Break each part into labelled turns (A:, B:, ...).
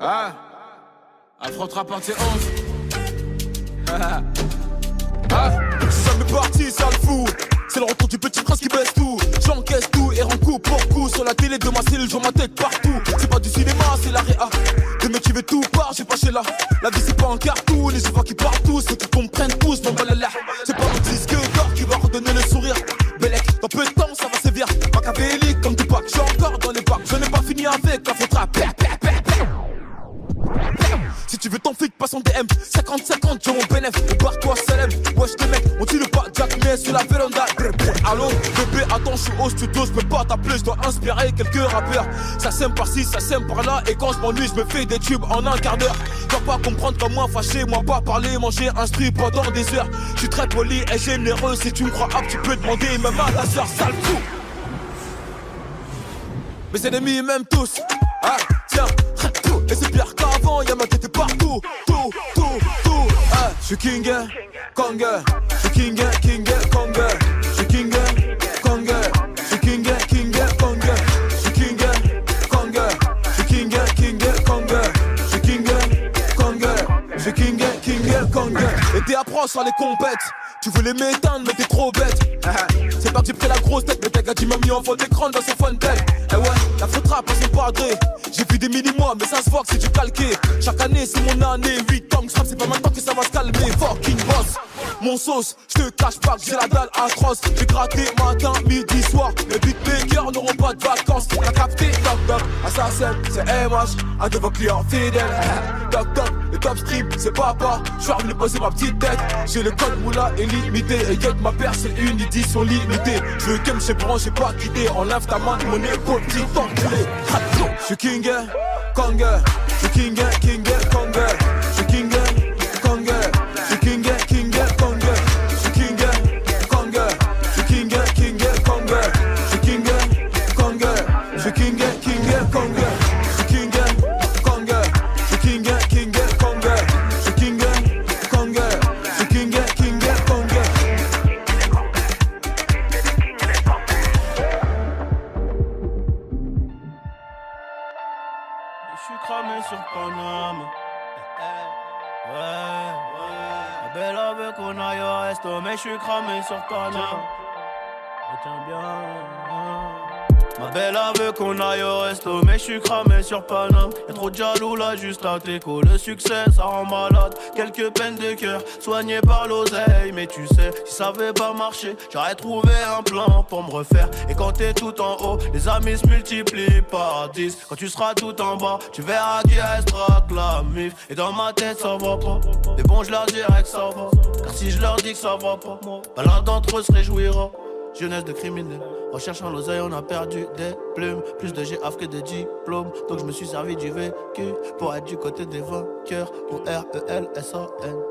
A: Ah, affrontera partie 11. Ah,
B: c'est jamais parti, ça le fout. C'est le retour du petit prince qui baisse tout. J'encaisse tout et rends coup pour coup. Sur la télé de ma cellule, je vois ma tête partout. C'est pas du cinéma, c'est la réa. Le mec qui veut tout part, j'ai pas chez là. La vie c'est pas un cartoon, les gens qui partent tous. Ceux qui comprennent tous, mon balala. C'est pas le disque d'or qui va redonner le sourire. Bellec, dans peu de temps ça va sévir. Machiavélique comme Tupac, j'suis encore dans les bacs. Je n'ai pas fini avec la faute rap. Si tu veux ton flic, passe en DM 50-50, j'ai mon bénéf, barre-toi Salem. Wesh les mecs, on tire pas Jack mais sur la véranda. Allô, bébé, attends, je suis au studio, je peux pas t'appeler, je dois inspirer quelques rappeurs. Ça sème par-ci, ça sème par-là, et quand je m'ennuie, je me fais des tubes en un quart d'heure. Tu vas pas comprendre comme moi, fâché, moi pas parler, manger, instruit pendant des heures. Je suis très poli et généreux, si tu me crois apte, tu peux demander même à ta soeur, sale fou. Mes ennemis m'aiment tous, ah tiens, tout. Et c'est pire qu'avant, y'a ma tête partout, tout. Ah, j'suis king, Kong, j'suis king, Kong, j'suis king, Kong, j'suis king, Kong, j'suis king, Kong, j'suis king, Kong, j'suis king, Kong, j'suis king, Kong. Et t'es à pro sur les compètes. Tu voulais m'éteindre mais t'es trop bête. C'est pas que j'ai pris la grosse tête, mais t'as gars qui m'a mis en fond d'écran dans son fun belle. Eh ouais, la faute rap à son padré. J'ai vu des mini-mois mais ça se voit que c'est du calqué. Chaque année c'est mon année, 8 ans que c'est pas maintenant que ça va se calmer. Fucking boss, mon sauce, j'te cache pas que j'ai la dalle atroce. J'ai gratté matin, midi, soir. Les beatmakers n'auront pas de vacances. T'as capté, toc toc, assassin, c'est MH, un de vos clients fidèles. Toc toc, le top stream, c'est papa. J'suis revenu poser ma petite tête. J'ai le code moula illimité. Et get ma paire, c'est une édition limitée. J'veux que m'chez branché, pas quitté. Enlève ta main de mon épaule, petit enculé. J'suis king, Kong, j'suis king, Kong, j'suis king, Kong, j'suis king, Kong, j'suis king, Kong, j'suis king, Kong, j'suis king, Kong, j'suis king, Kong, j'suis king, Kong, j'suis king, Kong, j'suis king, Kong, j'suis king, Kong.
C: Je suis cramé sur Paname. Ouais. La belle veut qu'on aille au resto, mais je suis cramé sur Paname. Retiens bien. Ma belle veut qu'on aille au resto, mais je suis cramé sur Paname. Y'a trop de jaloux là, juste à t'écho. Le succès, ça rend malade. Quelques peines de cœur, soignées par l'oseille. Mais tu sais, si ça avait pas marché, j'aurais trouvé un plan pour me refaire. Et quand t'es tout en haut, les amis se multiplient par 10. Quand tu seras tout en bas, tu verras qui restera que la mif. Et dans ma tête, ça va pas. Mais bon, je leur dirai que ça va. Car si je leur dis que ça va pas, bah l'un d'entre eux se réjouira. Jeunesse de criminel, recherchant l'oseille, on a perdu des plumes. Plus de GAF que de diplômes. Donc je me suis servi du vécu pour être du côté des vainqueurs. Pour RELSAN.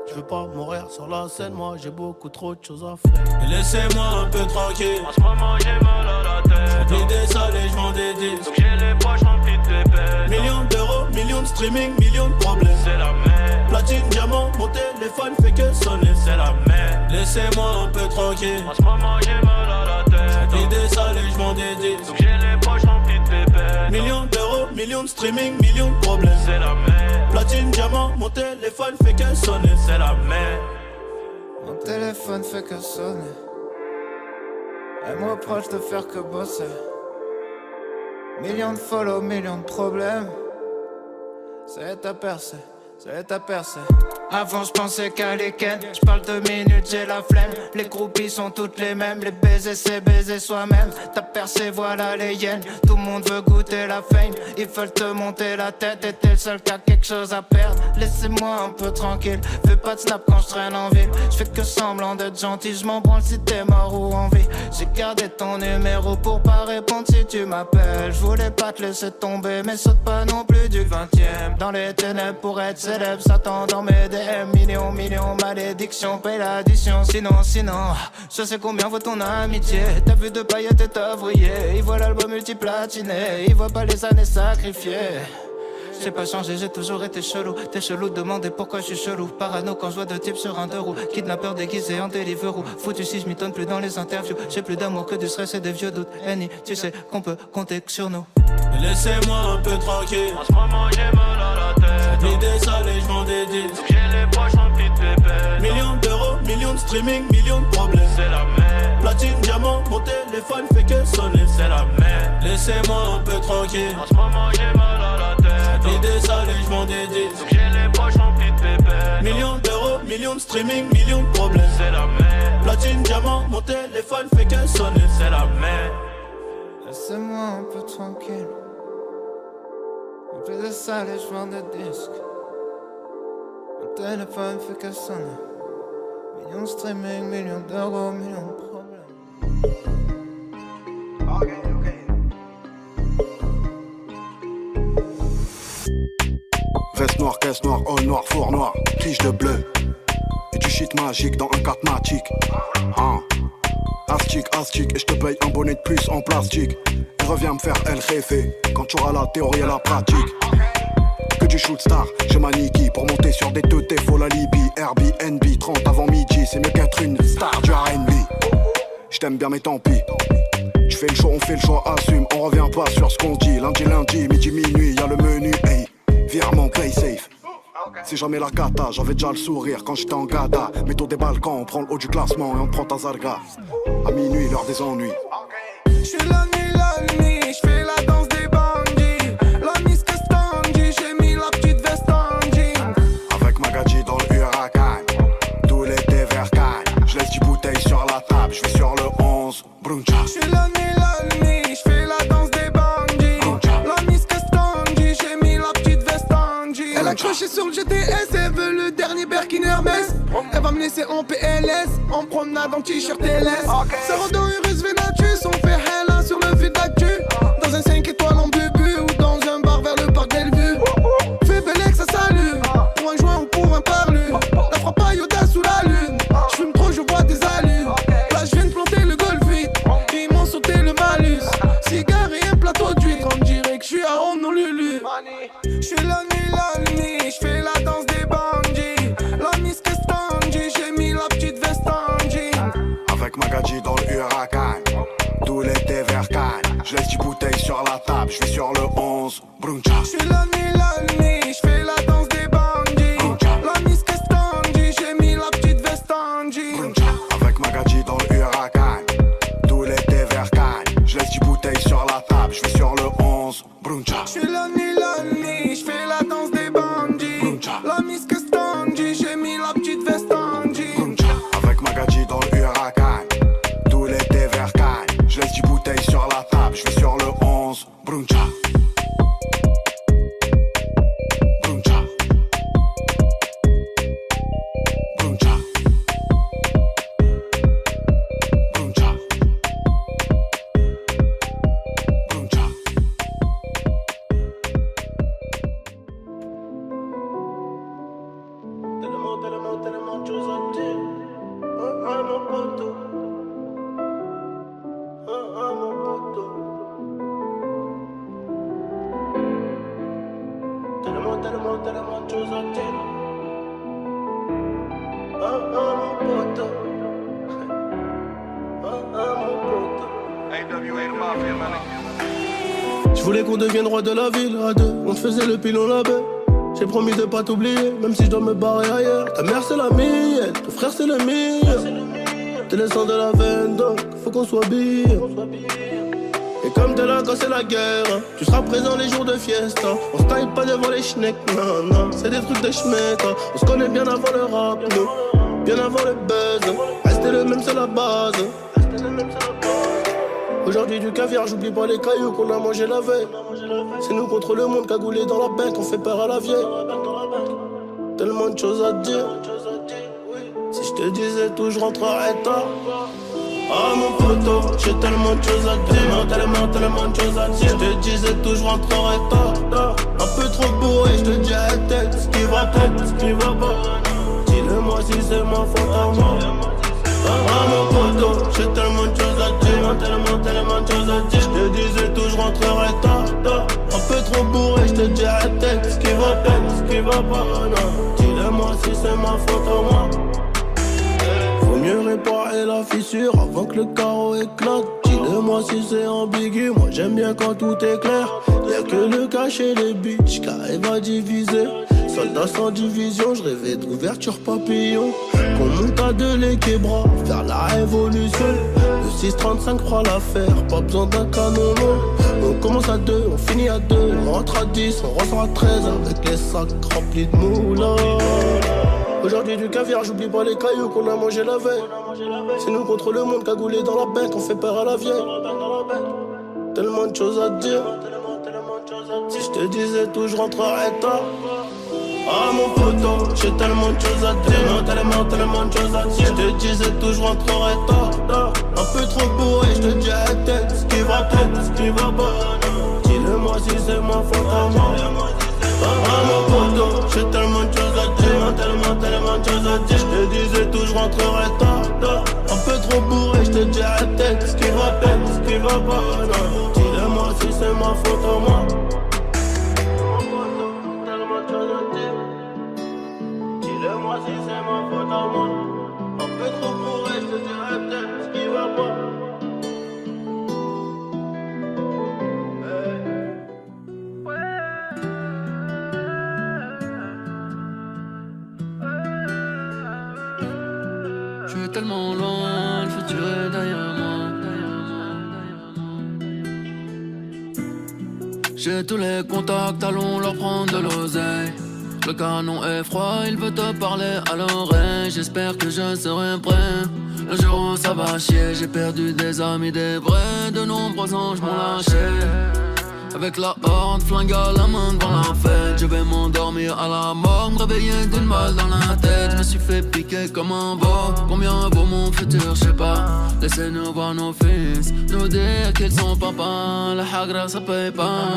C: Je veux pas mourir sur la scène, moi j'ai beaucoup trop de choses à faire. Et laissez-moi un peu tranquille. En ce moment j'ai mal à la tête. Rempli des salles et je vends des disques. Donc j'ai les poches remplies de pépettes. Millions d'euros, millions de streaming, millions de problèmes. C'est la merde. Platine, diamant, mon téléphone fait que sonner. C'est la merde. Laissez-moi un peu tranquille. En ce moment j'ai mal à la tête. Rempli des salles et je vends des disques. Donc j'ai les poches remplies de pépettes. Millions d'euros, millions de streaming, millions de problèmes. C'est la merde. Platine, diamant, mon téléphone fait que sonner. C'est la merde.
D: Mon téléphone fait que sonner. Elle me reproche de faire que bosser. Millions de follow, millions de problèmes. C'est ta percée, c'est ta percée. Avant je pensais qu'à les ken. J'parle de minutes, j'ai la flemme. Les groupies sont toutes les mêmes. Les baisers c'est baiser soi-même. T'as percé, voilà les yens. Tout le monde veut goûter la fame. Ils veulent te monter la tête. Et t'es le seul qui a quelque chose à perdre. Laissez-moi un peu tranquille. Fais pas de snap quand je traîne en ville. J'fais que semblant d'être gentil. J'm'en branle si t'es mort ou en vie. J'ai gardé ton numéro pour pas répondre si tu m'appelles. J'voulais pas te laisser tomber. Mais saute pas non plus du 20e. Dans les ténèbres pour être célèbre. Satan dans mes DM. Millions, malédiction, paye l'addition. Sinon, je sais combien vaut ton amitié. T'as vu de paillettes et t'as vrillé. Il voit l'album multiplatiné. Il voit pas les années sacrifiées. J'ai pas changé, j'ai toujours été chelou. T'es chelou, demandez pourquoi je suis chelou. Parano quand je vois deux types sur un deux roues. Kidnappeur déguisé en Deliveroo. Foutu si je m'y tonne plus dans les interviews. J'ai plus d'amour que du stress et des vieux doutes. Annie, tu sais qu'on peut compter sur nous.
C: Laissez-moi un peu tranquille. En ce moment j'ai mal à la tête. L'idée sale et j'vends des disques. J'ai les poches remplies de pépettes. Millions d'euros, millions de streaming, millions de problèmes. C'est la merde. Platine, diamant, mon téléphone fait que sonner. C'est la merde. Laissez-moi un peu tranquille. En ce moment j'ai mal à la tête. L'idée sale et j'vends des disques. J'ai les poches remplies de pépettes. Millions d'euros, millions de streaming, millions de problèmes. C'est la merde. Platine, diamant, mon téléphone fait que sonner. C'est la merde.
D: Laissez-moi un peu tranquille. Un peu de salle et j'vends des disques. Mon téléphone fait que sonner. Millions de streaming, millions d'euros, millions de problèmes. Ok.
E: Veste noire, caisse noire, all noir, four noir, tige de bleu. Et du shit magique dans un catmatique. Astic, et je te paye un bonnet de plus en plastique. Et reviens me faire El Jefe quand tu auras la théorie et la pratique. Que du shoot star, je m'aniquille pour monter sur des teutés, faut la Libye. Airbnb, 30 avant midi, c'est mieux qu'être une star du R&B. J't'aime bien mais tant pis. Tu fais le choix, on fait le choix, assume. On revient pas sur ce qu'on dit. Lundi, midi, minuit, y'a le menu, hey. Virement, play safe. C'est jamais la cata, j'avais déjà le sourire quand j'étais en gada. Métaux des balcons, on prend le haut du classement et on prend ta zarga. À minuit, l'heure des ennuis.
D: J'suis la nuit, j'fais la danse des bandits. La Miss Castanji, j'ai mis la petite veste en jean.
E: Avec Magadji dans le huracan, tout l'été vers Cannes. J'laisse 10 bouteilles sur la table, j'vais sur le 11, bruncha.
D: J'suis la nuit, j'fais la danse des bandits. La Miss Castanji, j'ai mis la petite veste en jean. Elle a accroché sur le GTS, elle veut le dernier Birkin Hermès. Elle va me laisser en PLS, en promenade en t-shirt LS. Ça rend dans Urus Venatus, on fait hella sur le vide d'actu. Dans un 5 étoiles en bubu ou dans un bar vers le parc Bellevue. Fais Bellex, ça salue, pour un joint ou pour un parlu. La frappe à Yoda sous la lune, j'fume trop, je vois des allus. Là j'viens de planter le golf vite, ils m'ont sauté le malus. Cigare et un plateau d'huître, on dirait que j'suis à Honolulu. J'suis la nuit, j'fais la danse des bandits. La Miss Castanji, j'ai mis la petite veste en jean.
E: Avec Magadji dans le huracan, tout l'été vers Cannes. J'laisse 10 bouteilles sur la table, j'vais sur le 11, bruncha.
D: J'suis la nuit, j'fais la danse des bandits. La Miss Castanji, j'ai mis la petite veste en jean.
E: Avec Magadji dans le huracan, tout l'été vers Cannes. J'laisse 10 bouteilles sur la table, j'vais sur le 11, bruncha.
D: J'suis la nuit, j'fais la danse des bandits. La Miss Castanji, j'ai mis la petite veste en jean.
E: Avec Magadji dans le huracan, tout l'été vers Cannes. J'laisse 10 bouteilles sur la table, j'vais sur le 11, bruncha. Bruncha. Bruncha. Bruncha. Bruncha.
C: Tellement de choses à dire. Mon poteau. Mon poteau. Tellement de choses à dire. Mon poteau. Mon poteau. Je voulais qu'on devienne roi de la ville à deux. On faisait le pilon la baie. J'ai promis de pas t'oublier, même si je dois me barrer ailleurs. Ta mère c'est la mienne, ton frère c'est le mien. T'es le sang de la veine, donc faut qu'on soit bien. Et comme t'es là quand c'est la guerre, hein, tu seras présent les jours de fiesta. On se taille pas devant les schnecks, non, c'est des trucs de schmeck. Hein. On se connaît bien avant le rap, nous, bien avant le buzz. Rester le même c'est la base. Aujourd'hui du caviar, j'oublie pas les cailloux qu'on a mangé la veille. C'est nous contre le monde cagoulé dans la bête, on fait peur à la vieille. Tellement de choses à te dire. Si je te disais tout, je rentrerais tard. Ah mon poteau, j'ai tellement de choses à te dire. Tellement de choses à te dire. Je te disais tout, je rentrerais tard. Un peu trop bourré, je te dirais tête. Ce qui va peut-être, ce qui va pas. Dis-le-moi si c'est ma faute à moi. Ah mon poteau, j'ai tellement de choses à te dire. Tellement de choses à te dire. Je te disais tout, je rentrerais tard. Un peu trop bourré, je te dirais tête. Ce qui va peut-être, ce qui va pas. Dis-le-moi si c'est ma faute à moi. Faut mieux réparer la fissure avant que le carreau éclate. Dis-le-moi si c'est ambigu, moi j'aime bien quand tout est clair. Y'a que le cash et les bitches qu'arrivent à diviser.
F: Soldat sans division, je rêvais d'ouverture papillon. Qu'on monte à deux les québras, faire la révolution. Le 635 fera l'affaire, pas besoin d'un canon long. On commence à 2, on finit à 2, on rentre à 10, on ressort à 13 avec les sacs remplis de moulins. Aujourd'hui du caviar, j'oublie pas les cailloux qu'on a mangé la veille. C'est nous contre le monde, cagoulé dans la bête, on fait peur à la vieille. Tellement de choses à te dire. Si je te disais tout, je rentrerais tard. Ah mon poteau, j'ai tellement de choses à te dire. Tellement de choses à te dire. Si je te disais tout, je rentrerais tard. Un peu trop bourré, je te dirais tête. Ce qui va tête, ce qui va pas. Dis-le-moi si c'est ma faute à moi. Ah mon poteau, j'ai tellement de choses à te dire. Tellement de choses à te dire. Je te disais tout, je rentrerais tard. Un peu trop bourré, je te dirais tête. Ce qui va tête, ce qui va pas. Dis-le-moi si c'est ma faute à moi. Dis-le-moi si c'est ma faute à moi. Un peu trop bourré, je te dirais peut-être ce qui va pas.
A: Je suis tellement loin, le futur est derrière moi. J'ai tous les contacts, allons leur prendre de l'oseille. Le canon est froid, il veut te parler à l'oreille. J'espère que je serai prêt le jour où ça va chier. J'ai perdu des amis, des vrais. De nombreux anges m'ont lâché. Avec la horde, flingue à la main devant la fête. Je vais m'endormir à la mort, me réveiller d'une balle dans la tête. Je me suis fait piquer comme un veau. Combien vaut mon futur, je sais pas. Laissez-nous voir nos fils, nous dire qu'ils sont papa. La hagra ça paye pas.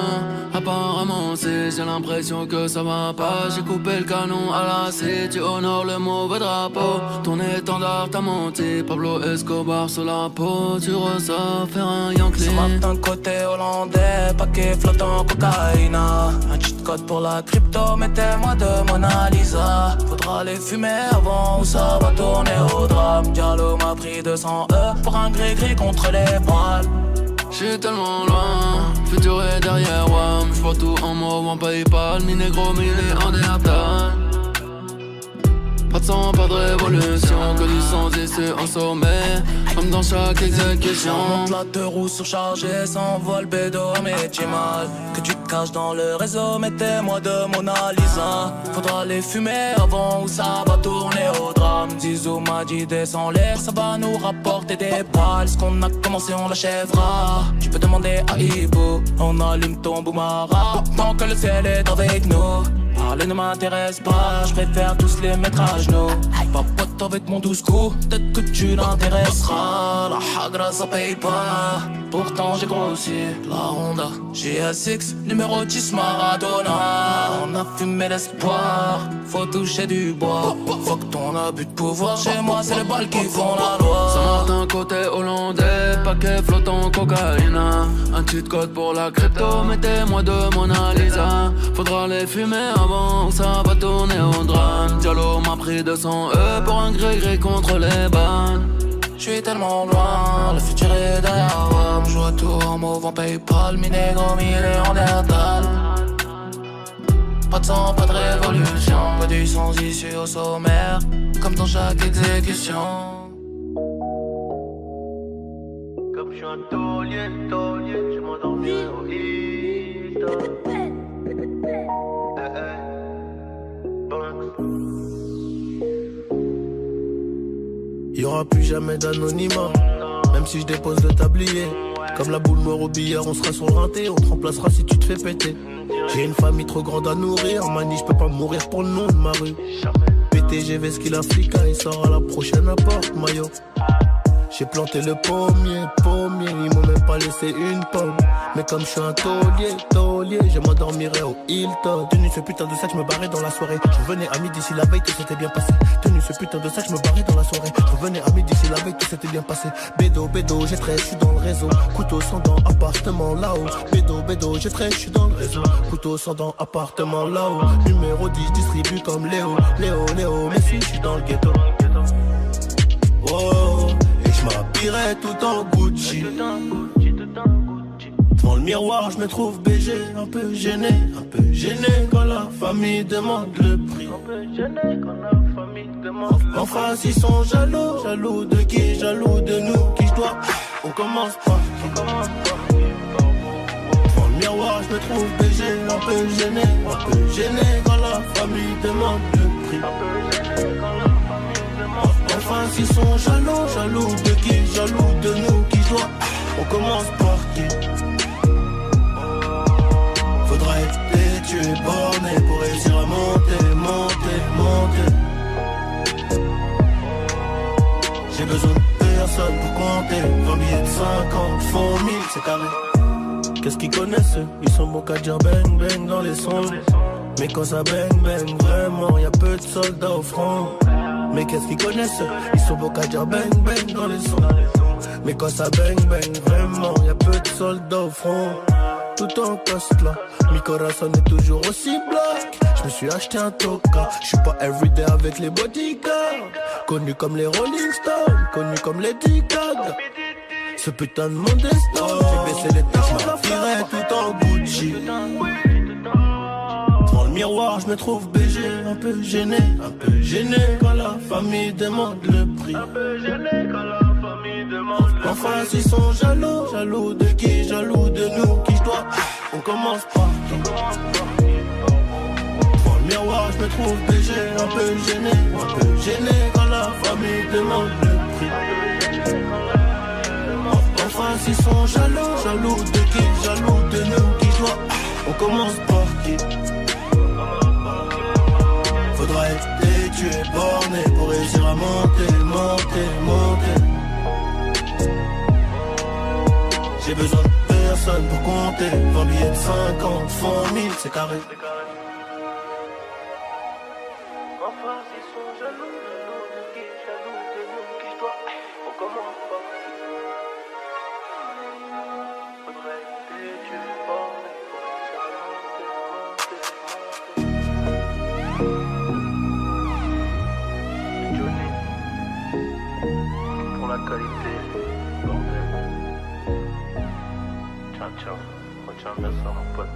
A: Apparemment si j'ai l'impression que ça va pas. J'ai coupé le canon à la scie. Tu honores le mauvais drapeau. Ton étendard t'a menti. Pablo Escobar sur la peau. Tu ressors faire un Yankee.
D: Ce matin côté hollandais, paquet flottant cocaïne. Un cheat code pour la crypto, mettez-moi de Mona Lisa. Faudra les fumer avant ou ça va tourner au drame. Diallo m'a pris 200 E pour un gris-gris contre les poils.
A: J'suis tellement loin, futur est derrière WAM. J'vois tout en mauve, en PayPal, mi négro, mi en déaptal. Pas de sang, pas de révolution, que du sang ici en sommet, comme dans chaque exécution.
D: Monte la deux roues surchargées, s'envole bédo mais tu mal. Que tu te caches dans le réseau, mettez-moi de Mona Lisa. Faudra les fumer avant ou ça va tourner au drame. Zizou m'a dit descends l'air, ça va nous rapporter des balles. Ce qu'on a commencé on l'achèvera. Tu peux demander à Ibo, on allume ton boumara tant que le ciel est avec nous. Parler ne m'intéresse pas, je préfère tous les mettre à genoux. Papote avec mon douce coup, peut-être que tu l'intéresseras. La hagra ça paye pas, pourtant j'ai grossi. La Honda GS6, numéro 10 Maradona. On a fumé l'espoir, faut toucher du bois. Faut que ton abus de pouvoir, chez moi c'est les balles qui font la loi.
A: Saint-Martin côté hollandais, paquet flottant cocaïne. Un cheat code pour la crypto, mettez-moi de Mona Lisa. Faudra les fumer avant ou ça va tourner au drame. Diallo m'a pris 200 E pour un gré-gré contre les bannes.
D: J'suis tellement loin, le futur est derrière moi. Je vois tout en mauve en PayPal, mi négro, mi en déatal. Pas de sang, pas de révolution, pas du sang issu au sommaire, comme dans chaque exécution.
F: Comme je suis un taulier, je m'endormirai au Hilton. Y'aura plus jamais d'anonymat, même si je dépose le tablier. Comme la boule noire au billard, on sera sur le rinté, on te remplacera si tu te fais péter. J'ai une famille trop grande à nourrir, mani, je peux pas mourir pour le nom de ma rue. PTGV ce qu'il a flica, il sort à la prochaine porte, maillot. J'ai planté le pommier, ils m'ont même pas laissé une pomme. Mais comme je suis un taulier, je m'endormirai au Hilton. Tenu ce putain de sac, je me barrais dans la soirée. Je revenais à midi si la veille tout s'était bien passé. Tenu ce putain de sac, je me barrais dans la soirée. Je revenais à midi si la veille tout s'était bien passé. Bédo, j'ai 13, je suis dans le réseau. Couteau sans dents, appartement là-haut. Bédo, j'ai 13, je suis dans le réseau. Couteau sans dents, appartement là-haut. Numéro 10, distribue comme Léo, mais si je suis dans le ghetto. Oh. Je m'habillerai tout en Gucci. Devant le miroir, je me trouve BG, un peu gêné quand la femme famille demande le prix. Un peu gêné quand la famille demande le prix. En face ils sont jaloux, jaloux de qui? Jaloux de nous, qui je dois. On commence par qui? Devant le miroir je me trouve BG, un peu gêné quand la famille demande le prix. Un peu gêné quand la famille demande le prix. En face ils sont jaloux, jaloux de qui? Jaloux de nous, qui je dois. On commence par qui? Faudra être têtu et borné pour réussir à monter. J'ai besoin de personne pour compter. 20 billets de 50 font 1000, c'est carré. Qu'est-ce qu'ils connaissent eux? Ils sont bons qu'à dire bang bang dans les sons. Mais quand ça bang bang vraiment, y'a peu de soldats au front. Mais qu'est-ce qu'ils connaissent eux? Ils sont bons qu'à dire bang bang dans les sons. Mais quand ça bang bang vraiment, y'a peu de soldats au front. Tout en poste là, mi corazon est toujours aussi black. Je me suis acheté un toka, je suis pas everyday avec les bodyguards. Connu comme les Rolling Stones, connu comme les Gaga. Ce putain de monde est stone, j'ai baissé les temps, je m'habillerai tout en Gucci. Devant le miroir, je me trouve BG, un peu gêné quand la famille demande le prix. Un peu gêné quand la famille demande le prix. En face ils sont jaloux, jaloux de qui? Jaloux de nous, qui je dois. On commence par qui? Devant le miroir, je me trouve BG, un peu gêné quand la famille demande le prix. En face ils sont jaloux, jaloux de qui? Jaloux de nous, qui je dois. On commence par qui? Faudra être têtu et borné pour réussir à monter. J'ai besoin de personne pour compter. 20 billets de 50 font 1000, c'est carré. Enfin, ils sont jaloux de qui? Jaloux de nous, qui je dois. On commence par qui? Faudrait être têtu et borné pour réussir à monter. Pour la qualité, bordel. Ciao, retiens bien ça mon pote.